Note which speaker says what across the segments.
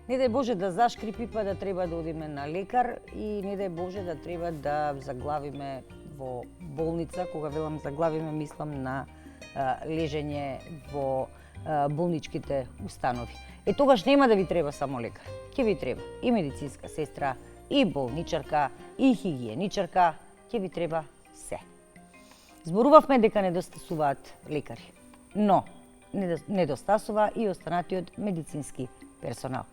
Speaker 1: Не дај Боже да зашкрипи па да треба да одиме на лекар и не дај Боже да треба да заглавиме во болница. Кога велам заглавиме, мислам на лежење во болничките установи. Тогаш нема да ви треба само лекар. Ќе ви треба и медицинска сестра, и болничарка, и хигиеничарка, ќе ви треба се. Зборувавме дека недостасуваат лекари, но недостасува и останатиот медицински персонал.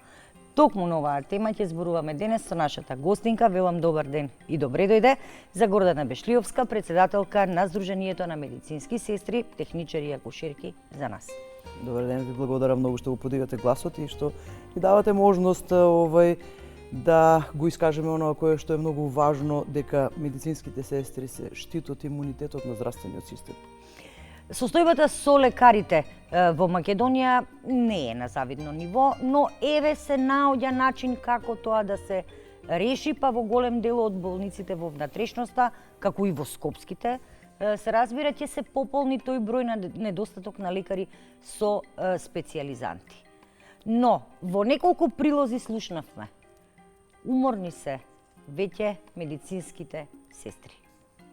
Speaker 1: Токму на оваа тема ќе зборуваме денес со нашата гостинка. Велам добар ден и добре дојде за Гордана Бешлиовска, председателка на Сдруженијето на медицински сестри, техничари и акушерки за нас.
Speaker 2: Добар ден, ви благодарам многу што го подигате гласот и што ни давате можност да го искажеме оноа кое што е многу важно, дека медицинските сестри се штитот имунитетот на здравствениот систем.
Speaker 1: Состојбата со лекарите во Македонија не е на завидно ниво, но еве се наоѓа начин како тоа да се реши, па во голем дел од болниците во внатрешноста, како и во скопските, се разбира ќе се пополни тој број на недостаток на лекари со специјализанти. Но во неколку прилози слушнавме, уморни се веќе медицинските сестри.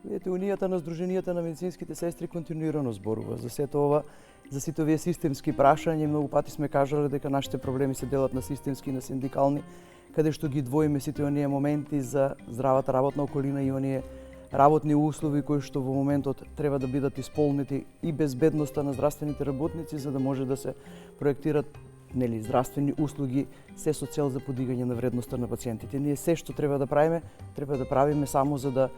Speaker 2: Видете, Унијата на Сдруженијата на медицинските сестри континуирано зборува за сето ова, за сите овие системски прашања. Многу пати сме кажале дека нашите проблеми се делат на системски и на синдикални, каде што ги двоиме сите оние моменти за здравата работна околина и оние работни услови кои што во моментот треба да бидат исполнети и безбедноста на здравствените работници за да може да се проектират здравствени услуги се со цел за подигање на вредноста на пациентите. Ние се што треба да правиме само за да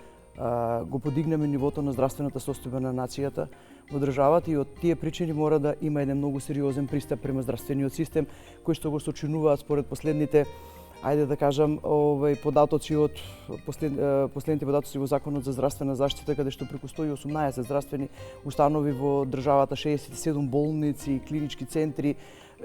Speaker 2: го подигнеме нивото на здравствената состојба на нацијата во државата и од тие причини мора да има еден многу сериозен пристап према здравствениот систем кој што го сочинуваат според последните податоци од последните податоци во Законот за здравствена заштита, каде што преку 118 здравствени установи во државата, 67 болници, клинички центри,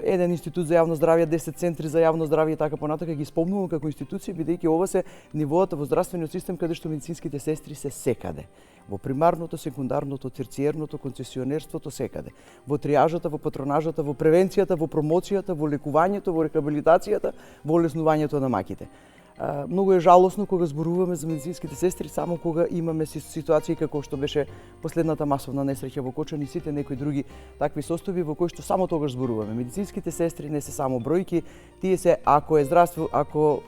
Speaker 2: еден институт за јавно здравје, 10 центри за јавно здравје и така понатака ги спомнувам како институции, бидејќи ова се нивоата во здравствениот систем каде што медицинските сестри се секаде. Во примарното, секундарното, терциерното, концесионерството секаде. Во триажата, во патронажата, во превенцијата, во промоцијата, во лекувањето, во рехабилитацијата, во олеснувањето на маќите. Многу е жалосно кога зборуваме за медицинските сестри само кога имаме ситуации како што беше последната масовна несреќа во Кочани и сите некои други такви состојби во кои што само тогаш зборуваме. Медицинските сестри не се само бројки, тие се ако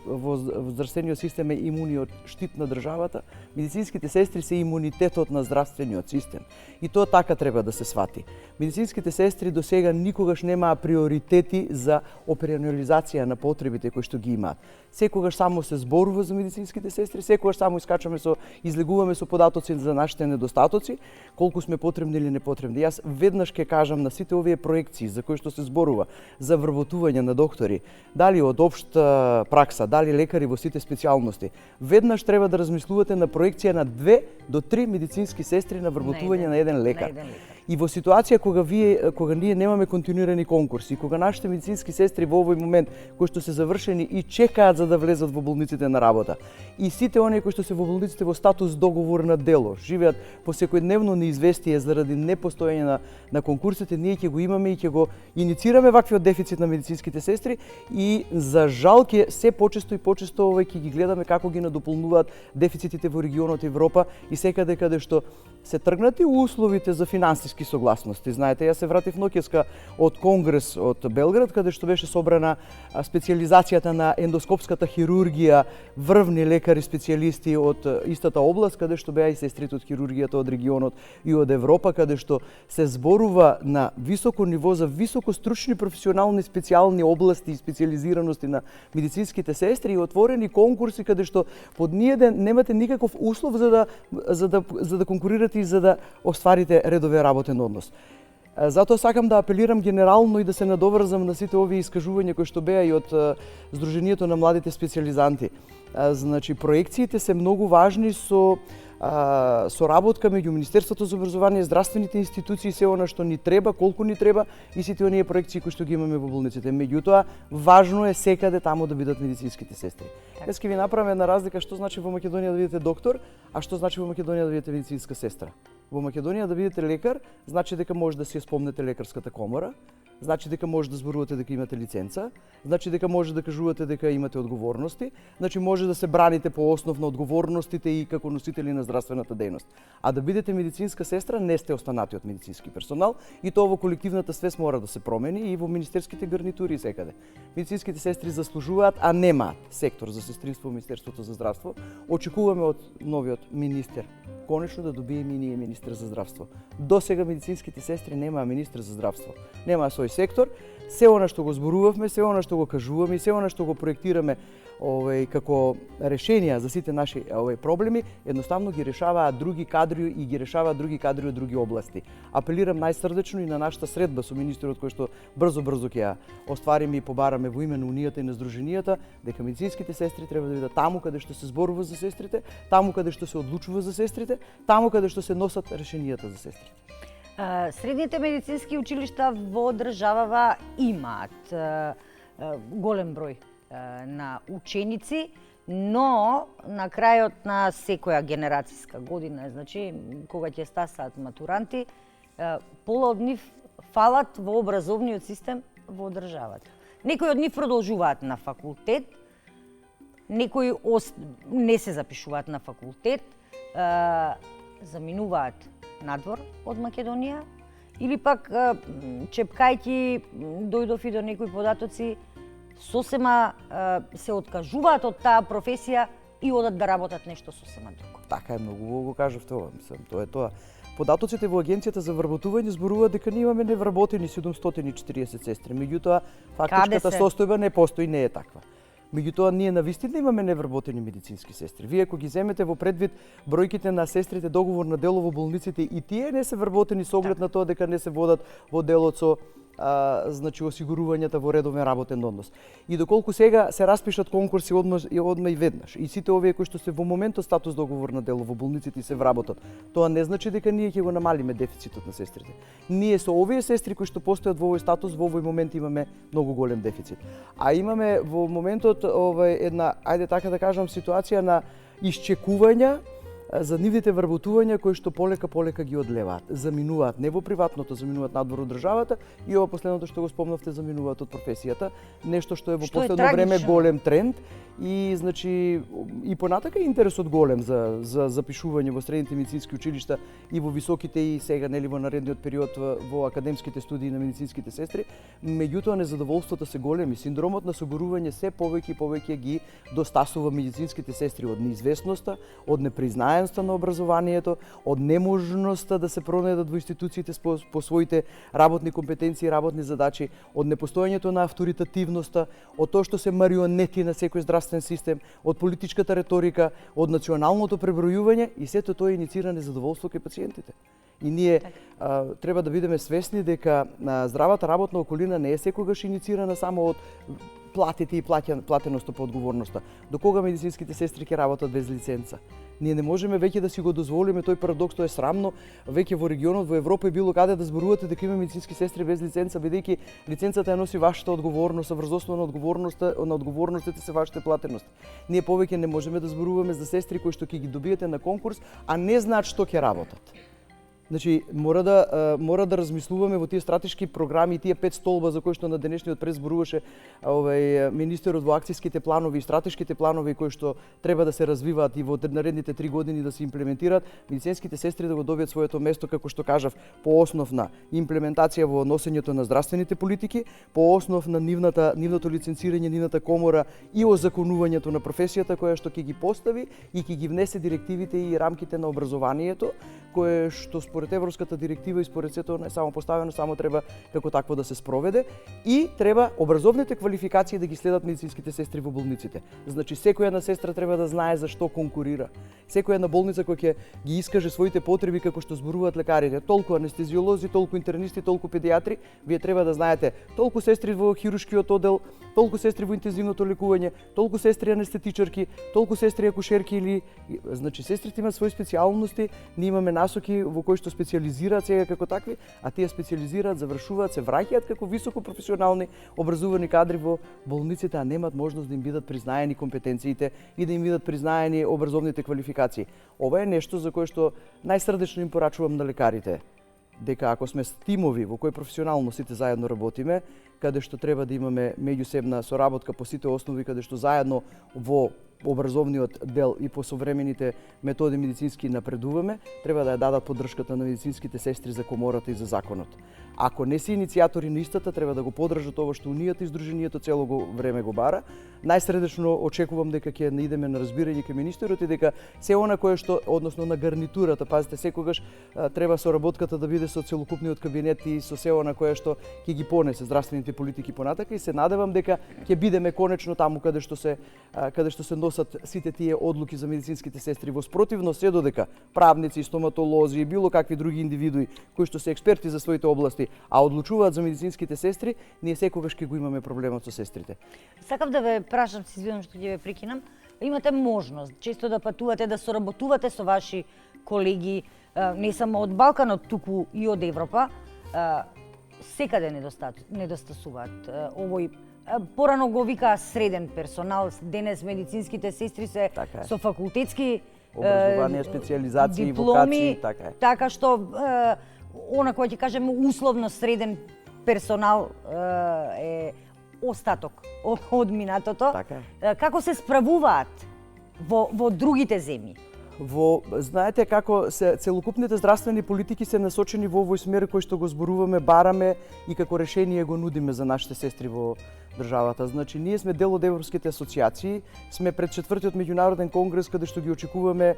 Speaker 2: во здравствениот систем е имуниот штит на државата, медицинските сестри се имунитетот на здравствениот систем. И тоа така треба да се свати. Медицинските сестри до сега никогаш немаа приоритети за операционализација на потребите кои што ги имаат. Секогаш само се зборува за медицинските сестри, секогаш само излегуваме со податоци за нашите недостатоци, колку сме потребни или непотребни. Јас веднаш ќе кажам на сите овие проекции за кои што се зборува за вработување на доктори, дали од општа пракса, дали лекари во сите специјалности, веднаш треба да размислувате на проекција на 2 до 3 медицински сестри на вработување на еден лекар. И во ситуација кога ние немаме континуирани конкурси, кога нашите медицински сестри во овој момент кои што се завршени и чекаат за да влезат во болниците на работа, и сите оние кои што се во болниците во статус договор на дело, живеат по секојдневно неизвестие заради непостоење на конкурсите, ние ќе го имаме и ќе го иницираме ваквиот дефицит на медицинските сестри и за жал ќе се почесто и почесто ќе ги гледаме како ги надополнуваат дефицитите во регионот Европа и секаде каде што се тргнати условите за финансиски согласности. Знаете, јас се вратив ноќеска од конгрес од Белград, каде што беше собрана специјализацијата на ендоскопската хирургија, врвни лекари специјалисти од истата област, каде што беа и сестрите од хирургијата од регионот и од Европа, каде што се зборува на високо ниво за високо стручни професионални специјални области и специјализираности на медицинските сестри и отворени конкурси каде што под ниеден немате никаков услов за да конкурирате и за да остварите редовен работен однос. Затоа сакам да апелирам генерално и да се надоврзам на сите овие искажувања кои што беа и од Сдруженијето на младите специјализанти. Значи, проекциите се многу важни со соработка меѓу Министерството за образование, здравствените институции, се она што ни треба, колку ни треба и сите оние проекции кои што ги имаме во болниците. Меѓутоа, важно е секаде таму да бидат медицинските сестри. Јас ќе ви направам една разлика што значи во Македонија да бидете доктор, а што значи во Македонија да бидете медицинска сестра. Во Македонија да бидете лекар, значи дека може да си ја спомнете лекарската комора, значи дека може да зборувате дека имате лиценца, значи дека може да кажувате дека имате одговорности, значи може да се браните по основ на одговорностите и како носители на здравствената дејност. А да бидете медицинска сестра не сте останати од медицински персонал и тоа во колективната свест мора да се промени и во министерските гарнитури секаде. Медицинските сестри заслужуваат, а немаат сектор за сестринство во Министерството за здравство. Очекуваме од новиот министер конечно да добиеме и ние министер за здравство. До сега медицинските сестри немаа министер за здравство. Немаа свој сектор. Се она што го зборувавме, се она што го кажуваме, се она што го проектираме како решенија за сите наши проблеми, едноставно ги решаваат други кадри и ги решаваат други кадри од други области. Апелирам најсрдечно и на нашата средба со министерот кој што брзо ќе ја оствариме и побараме во име на Унијата и на Сдруженијата, дека медицинските сестри треба да бидат таму каде што се зборува за сестрите, таму каде што се одлучува за сестрите, таму каде што се носат решенијата за сестрите.
Speaker 1: Средните медицински училишта во државава имаат голем број на ученици, но на крајот на секоја генерацијска година, значи кога ќе стасаат матуранти, пола од нив фалат во образовниот систем во државата. Некои од нив продолжуваат на факултет, некои не се запишуваат на факултет, заминуваат надвор од Македонија, или пак чепкајќи дојдов и до некои податоци, сосема се откажуваат од таа професија и одат да работат нешто сосема друго.
Speaker 2: Така е, многу го кажавте ова, тоа е тоа. Податоците во Агенцијата за вработување зборуваат дека ние имаме невработени 740 сестри, меѓутоа фактичката состојба не постои, не е таква. Меѓутоа, ние навистина имаме невработени медицински сестри. Вие ако ги земете во предвид бројките на сестрите договор на дело во болниците, и тие не се вработени со оглед на тоа дека не се водат во делот со значи осигурувањата во редовен работен однос. И доколку сега се распишат конкурси одма и веднаш, и сите овие кои што се во моментот статус договор на дело во болниците и се вработат, тоа не значи дека ние ќе го намалиме дефицитот на сестрите. Ние со овие сестри кои што постојат во овој статус во овој момент имаме многу голем дефицит. А имаме во моментот една, ајде така да кажам, ситуација на исчекувања за нивните вработувања кои што полека ги одлеваат, заминуваат не во приватното, заминуваат надвор од државата и ова последното што го спомнавте заминуваат од професијата, нешто што е во последно време голем тренд и значи и понатака интересот голем за запишување во средните медицински училишта и во високите и сега нели во наредниот период во академските студии на медицинските сестри, меѓутоа незадоволството се големи, синдромот на соборување се повеќе ги достасува медицинските сестри од неизвестноста, од непризнаеност на образованието, од неможноста да се пронајдат во институциите по своите работни компетенции и работни задачи, од непостоењето на авторитативноста, од тоа што се марионети на секој здравствен систем, од политичката реторика, од националното пребројување и сето тоа иницира незадоволство кај пациентите. И ние треба да бидеме свесни дека здравата работна околина не е секогаш иницирана само од платите и платеноста по одговорноста. До кога медицинските сестри ќе работат без лиценца? Ние не можеме веќе да си го дозволиме тој парадокс, тоа е срамно, веќе во регионот, во Европа и било каде да зборувате дека има медицински сестри без лиценца, бидејќи лиценцата ја носи вашата одговорност, а врз основа на одговорностите се вашите платености. Ние повеќе не можеме да зборуваме за сестри кои што ќе ги добиете на конкурс, а не знаат што ќе работат. Значи, мора да размислуваме во тие стратешки програми и тие 5 столба за кои што на денешниот прес зборуваше министерот во акцијските планови и стратешките планови кои што треба да се развиваат и во наредните 3 години да се имплементираат, медицинските сестри да го добијат своето место, како што кажав, по основ на имплементација во носењето на здравствените политики, по основ на нивното лиценцирање, нивната комора и озаконувањето на професијата која што ќе ги постави и ќе ги внесе директивите и рамките на образованието, кое што според Европската директива и според сето не само поставено, само треба како такво да се спроведе и треба образовните квалификации да ги следат медицинските сестри во болниците. Значи секоја една сестра треба да знае за што конкурира. Секоја една болница која ќе ги искаже своите потреби како што зборуваат лекарите, толку анестезиолози, толку интернисти, толку педиатри, вие треба да знаете толку сестри во хируршкиот оддел, толку сестри во интензивното лекување, толку сестри анестетичарки, толку сестри акушерки или значи сестрите имаат свои специјалности, ние имаме насоки во кои што специјализираат сега како такви, а тие специјализираат, завршуваат, се враќаат како високо професионални образувани кадри во болниците, а немаат можност да им бидат признаени компетенциите и да им бидат признаени образовните квалификации. Ова е нешто за кое што најсрдечно им порачувам на лекарите. дека ако сме тимови во кои професионално сите заедно работиме, каде што треба да имаме меѓусебна соработка по сите основи, каде што заедно во образовниот дел и по современите методи медицински напредуваме, треба да ја дадат поддршката на медицинските сестри за комората и за законот. Ако не се иницијатори на истата, треба да го поддржат ова што Унијата и Сдруженијето цело време го бара. Најсредечно очекувам дека ќе наидеме на разбирање кај министерот и дека се она кое што, односно на гарнитурата, пазите, секогаш треба соработката да биде со целокупниот кабинет и со се она кое што ќе ги понесе здравствените политики понатака, и се надевам дека ќе бидеме конечно таму каде што се носат сите тие одлуки за медицинските сестри. Во спротивно, се додека правници, стоматолози и било какви други индивидуи кои што се експерти за своите области, а одлучуваат за медицинските сестри, ние секогаш ќе го имаме проблемот со сестрите.
Speaker 1: Сакав да ве прашам, се извинувам што ќе ве прекинам, имате можност често да патувате, да соработувате со ваши колеги, не само од Балканот, туку и од Европа. Секаде недостасуваат овој, порано го викаа среден персонал, денес медицинските сестри се со факултетски
Speaker 2: образование, специализации,
Speaker 1: дипломи,
Speaker 2: вокации,
Speaker 1: така што она кој ќе кажеме условно среден персонал е остаток од минатото. Како се справуваат во другите земји?
Speaker 2: Знаете како целокупните здравствени политики се насочени во овој смер кој што го зборуваме, бараме и како решение го нудиме за нашите сестри во државата. Значи, ние сме дел од европските асоциации, сме пред 4-тиот меѓународен конгрес каде што ги очекуваме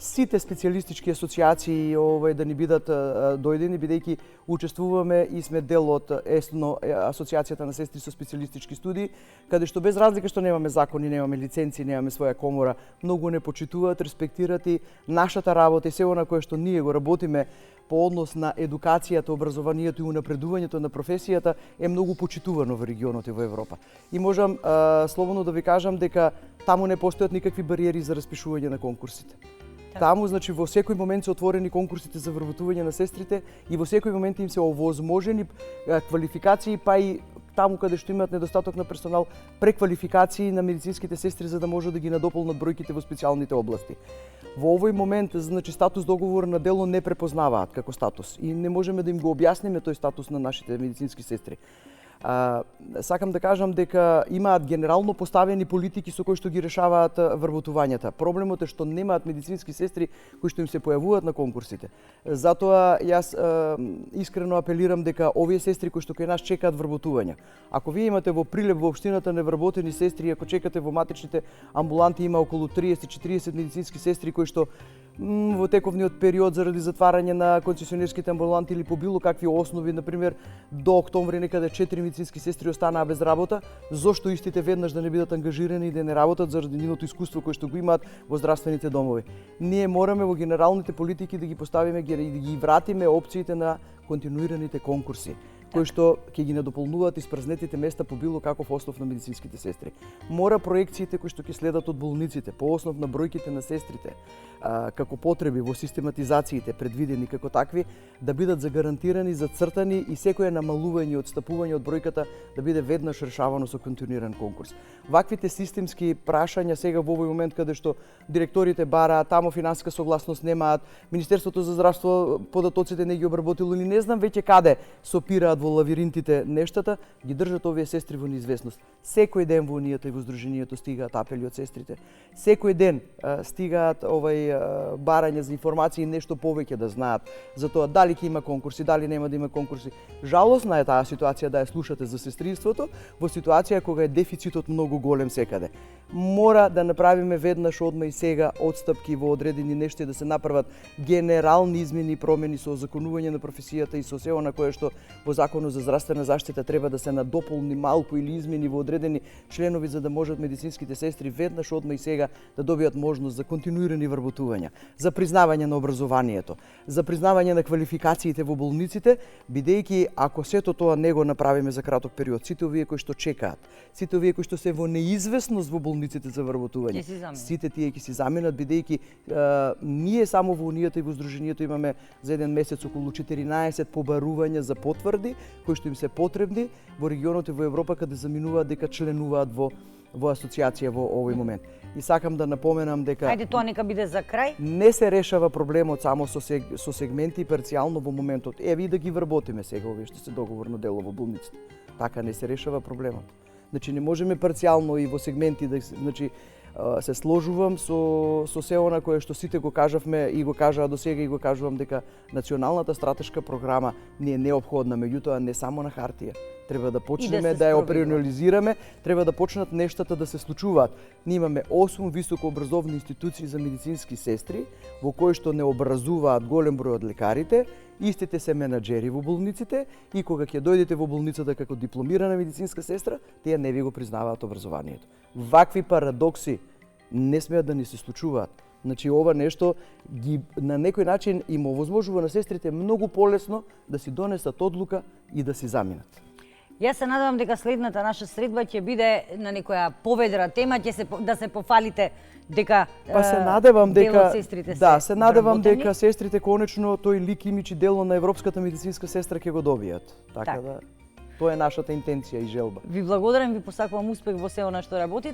Speaker 2: сите специјалистички асоциации да ни бидат дојдени, бидејќи учествуваме и сме дел од ЕСНО, Асоциацијата на сестри со специјалистички студии, каде што без разлика што немаме закони, немаме лиценци, немаме своја комора, многу не почитуваат, респектираат и нашата работа и се она кое што ние го работиме по однос на едукацијата, образованието и унапредувањето на професијата е многу почитувано во регионот и во Европа. И можам слободно да ви кажам дека таму не постојат никакви бариери за распишување на конкурсите. Таму, значи, во секој момент се отворени конкурсите за вработување на сестрите и во секој момент им се овозможени квалификации, па и таму каде што имаат недостаток на персонал, преквалификации на медицинските сестри за да може да ги надополнат бројките во специјалните области. Во овој момент, значи, статус договор на дело не препознаваат како статус и не можеме да им го објасниме тој статус на нашите медицински сестри. Сакам да кажам дека имаат генерално поставени политики со кои што ги решаваат вработувањата. Проблемот е што немаат медицински сестри кои што им се појавуваат на конкурсите. Затоа јас искрено апелирам дека овие сестри кои што кај нас чекаат вработување, ако вие имате во Прилеп во општината невработени сестри, ако чекате во матичните амбуланти има околу 30-40 медицински сестри кои што во тековниот период заради затварање на концесионерските амбуланти или по било какви основи, например до октомври некаде 4 медицински сестри останаа без работа, зошто истите веднаш да не бидат ангажирани и да не работат заради нивното искуство кое што го имаат во здравствените домови. Ние мораме во генералните политики да ги поставиме и да ги вратиме опциите на континуираните конкурси, кои што ќе ги надополнуваат испразнетите места по било каков основ на медицинските сестри. Мора проекциите кои што ќе следат од болниците по основ на бројките на сестрите, како потреби во систематизациите предвидени како такви, да бидат загарантирани, зацртани и секое намалување и отстапување од бројката да биде веднаш решавано со континуиран конкурс. Ваквите системски прашања сега во овој момент каде што директорите бараат, тамо финансиска согласност немаат, Министерството за здравство податоците не ги обработило или не знам веќе каде сопираат во лавиринтите нештата, ги држат овие сестри во неизвестност. Секој ден во Унијата и во Сдруженијето стигаат апели од сестрите. Секој ден стигаат барања за информации и нешто повеќе да знаат за тоа дали ќе има конкурси, дали нема да има конкурси. Жалосна е таа ситуација да ја слушате за сестринството во ситуација кога е дефицитот многу голем секаде. Мора да направиме веднаш одма и сега отстапки во одредени нешта и да се направат генерални измени и промени со озаконување на професијата и со се она кое што во Законот за здравствена заштита треба да се надополни малку или измени во одредени членови за да можат медицинските сестри веднаш одма и сега да добијат можност за континуирани вработувања, за признавање на образованието, за признавање на квалификациите во болниците, бидејќи ако сето тоа не го направиме за краток период, сите овие кои што чекаат, сите овие кои што се во неизвестност во болниците за вработување, сите тие ќе си заминат бидејќи ние само во Унијата и во Сдруженијето имаме за еден месец околу 14 побарувања за потврди кои што им се потребни во регионот и во Европа каде заминуваат дека членуваат во во асоциација во овој момент. И сакам да напоменам дека
Speaker 1: Ајде тоа нека биде за крај.
Speaker 2: не се решава проблемот само со сегменти парцијално во моментот. Еве и да ги вработиме сега овие што се договорно дело во болниците. Така не се решава проблемот. Значи не можеме парцијално и во сегменти да се сложувам со се она кое што сите го кажавме и го кажаа до сега и го кажувам дека националната стратешка програма не е неопходна, меѓутоа не само на хартија. Треба да почнеме да ја операционализираме, треба да почнат нештата да се случуваат. Ние имаме 8 високообразовни институции за медицински сестри, во кои што не образуваат голем број од лекарите, истите се менаџери во болниците и кога ќе дојдете во болницата како дипломирана медицинска сестра, тие не ви го признаваат образованието. Вакви парадокси не смеат да ни се случуваат. Значи ова нешто ги на некој начин им овозможува на сестрите многу полесно да си донесат одлука и да си заминат.
Speaker 1: Јас се надевам дека следната наша средба ќе биде на некоја поведра тема, ќе се да се пофалите дека
Speaker 2: Па се надевам дека
Speaker 1: дел од сестрите
Speaker 2: се надевам дека сестрите конечно тој лик, имидж и дело на европската медицинска сестра ќе го добијат. Така да тоа е нашата интенција и желба.
Speaker 1: Ви благодарам, ви посакувам успех во се она што работите.